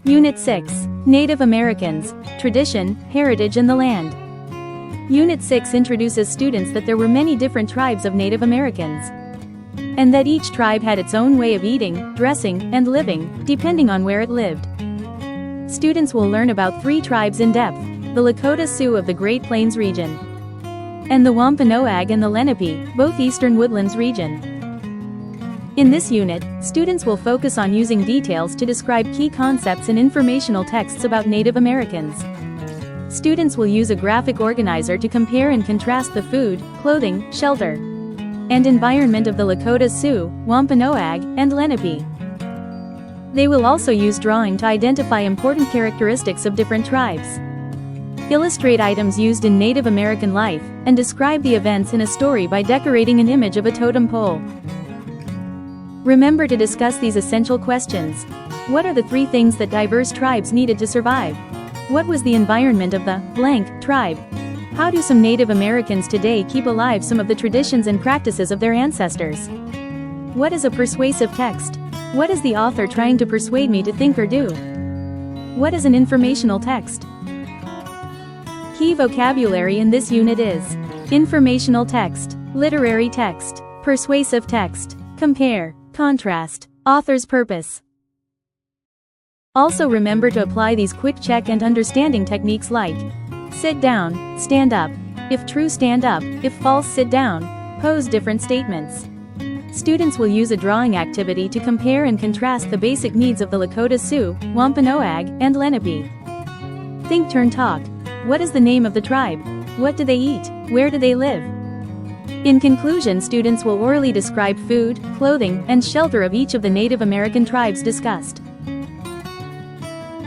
Unit 6. Native Americans, Tradition, Heritage and the Land. Unit 6 introduces students that there were many different tribes of Native Americans, and that each tribe had its own way of eating, dressing, and living, depending on where it lived. Students will learn about 3 tribes in depth: the Lakota Sioux of the Great Plains region, and the Wampanoag and the Lenape, both Eastern Woodlands region. In this unit, students will focus on using details to describe key concepts in informational texts about Native Americans. Students will use a graphic organizer to compare and contrast the food, clothing, shelter, and environment of the Lakota Sioux, Wampanoag, and Lenape. They will also use drawing to identify important characteristics of different tribes, illustrate items used in Native American life, and describe the events in a story by decorating an image of a totem pole. Remember to discuss these essential questions. What are the 3 things that diverse tribes needed to survive? What was the environment of the blank tribe? How do some Native Americans today keep alive some of the traditions and practices of their ancestors? What is a persuasive text? What is the author trying to persuade me to think or do? What is an informational text? Key vocabulary in this unit is informational text, literary text, persuasive text, compare, contrast, author's purpose. Also remember to apply these quick check and understanding techniques like sit down, stand up, if true stand up, if false sit down, pose different statements. Students will use a drawing activity to compare and contrast the basic needs of the Lakota Sioux, Wampanoag, and Lenape. Think turn talk. What is the name of the tribe? What do they eat? Where do they live? In conclusion, students will orally describe food, clothing, and shelter of each of the Native American tribes discussed.